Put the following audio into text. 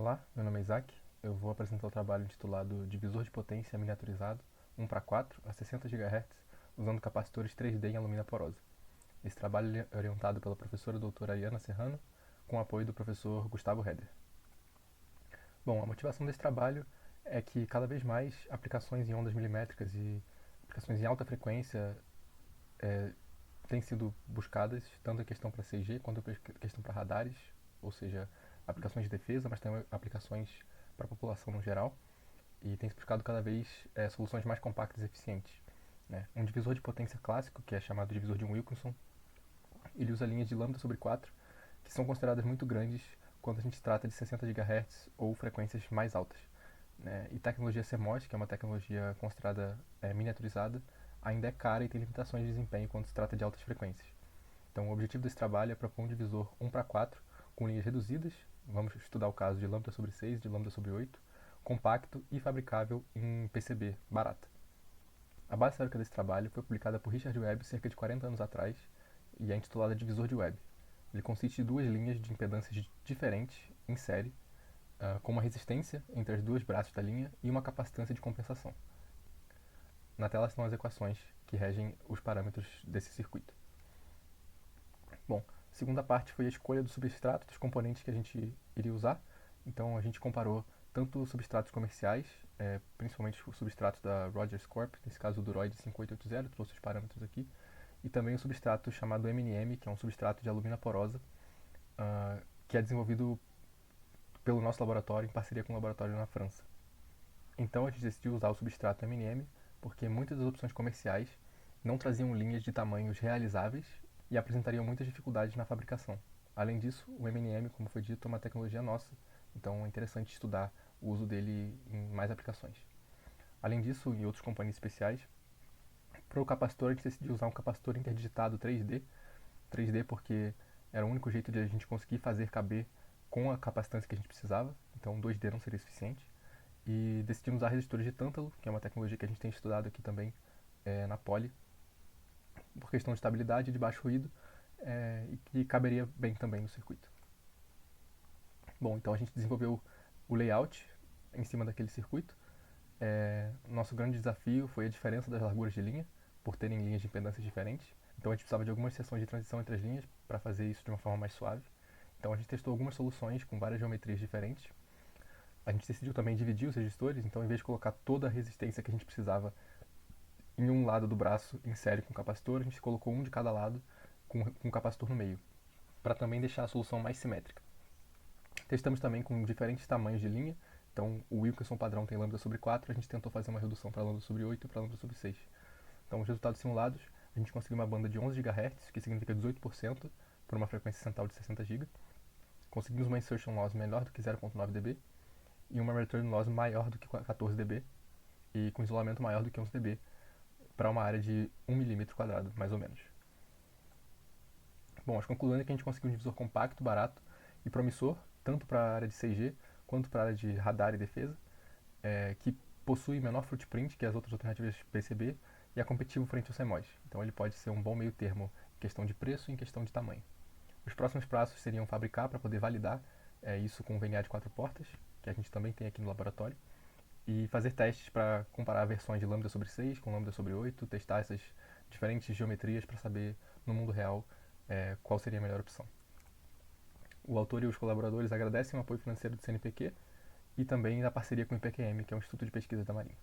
Olá, meu nome é Isaac. Eu vou apresentar o trabalho intitulado Divisor de Potência Miniaturizado 1:4 a 60 GHz usando capacitores 3D em alumínio porosa. Esse trabalho é orientado pela professora doutora Ariana Serrano, com apoio do professor Gustavo Heder. Bom, a motivação desse trabalho é que cada vez mais aplicações em ondas milimétricas e aplicações em alta frequência têm sido buscadas, tanto em questão para 6G quanto em questão para radares, ou seja, aplicações de defesa, mas também aplicações para a população no geral, e tem se buscado cada vez soluções mais compactas e eficientes. Né? Um divisor de potência clássico, que é chamado divisor de Wilkinson, ele usa linhas de lambda/4, que são consideradas muito grandes quando a gente trata de 60 GHz ou frequências mais altas. Né? E tecnologia CMOS, que é uma tecnologia considerada miniaturizada, ainda é cara e tem limitações de desempenho quando se trata de altas frequências. Então, o objetivo desse trabalho é propor um divisor 1:4 com linhas reduzidas, vamos estudar o caso de lambda/6, de lambda/8, compacto e fabricável em PCB, barata. A base teórica desse trabalho foi publicada por Richard Webb cerca de 40 anos atrás e é intitulada Divisor de Webb. Ele consiste de duas linhas de impedâncias diferentes em série, com uma resistência entre os dois braços da linha e uma capacitância de compensação. Na tela estão as equações que regem os parâmetros desse circuito. Bom, a segunda parte foi a escolha do substrato, dos componentes que a gente iria usar. Então a gente comparou tanto os substratos comerciais, principalmente o substrato da Rogers Corp, nesse caso o Duroid 5880, trouxe os parâmetros aqui, e também o substrato chamado MNM, que é um substrato de alumina porosa, que é desenvolvido pelo nosso laboratório em parceria com um laboratório na França. Então a gente decidiu usar o substrato MNM porque muitas das opções comerciais não traziam linhas de tamanhos realizáveis e apresentariam muitas dificuldades na fabricação. Além disso, o MNM, como foi dito, é uma tecnologia nossa, então é interessante estudar o uso dele em mais aplicações. Além disso, em outros componentes especiais, para o capacitor a gente decidiu usar um capacitor interdigitado 3D, 3D porque era o único jeito de a gente conseguir fazer caber com a capacitância que a gente precisava, então 2D não seria suficiente. E decidimos usar resistores de tântalo, que é uma tecnologia que a gente tem estudado aqui também na Poli, por questão de estabilidade, de baixo ruído, e que caberia bem também no circuito. Bom, então a gente desenvolveu o layout em cima daquele circuito. Nosso grande desafio foi a diferença das larguras de linha, por terem linhas de impedâncias diferentes. Então a gente precisava de algumas seções de transição entre as linhas para fazer isso de uma forma mais suave. Então a gente testou algumas soluções com várias geometrias diferentes. A gente decidiu também dividir os resistores, então em vez de colocar toda a resistência que a gente precisava em um lado do braço em série com capacitor, a gente colocou um de cada lado com capacitor no meio, para também deixar a solução mais simétrica. Testamos também com diferentes tamanhos de linha, então o Wilkinson padrão tem lambda/4, a gente tentou fazer uma redução para lambda/8 e para lambda/6. Então os resultados simulados, a gente conseguiu uma banda de 11 GHz, que significa 18%, por uma frequência central de 60 GB. Conseguimos uma insertion loss menor do que 0.9 dB e uma return loss maior do que 14 dB e com isolamento maior do que 11 dB para uma área de 1 mm², mais ou menos. Bom, as conclusões é que a gente conseguiu um divisor compacto, barato e promissor, tanto para a área de 6G quanto para a área de radar e defesa, que possui menor footprint que as outras alternativas PCB e é competitivo frente ao CMOS. Então ele pode ser um bom meio termo em questão de preço e em questão de tamanho. Os próximos passos seriam fabricar para poder validar isso com o VNA de 4 portas, que a gente também tem aqui no laboratório, e fazer testes para comparar versões de lambda/6 com lambda/8, testar essas diferentes geometrias para saber no mundo real qual seria a melhor opção. O autor e os colaboradores agradecem o apoio financeiro do CNPq e também a parceria com o IPQM, que é o Instituto de Pesquisa da Marinha.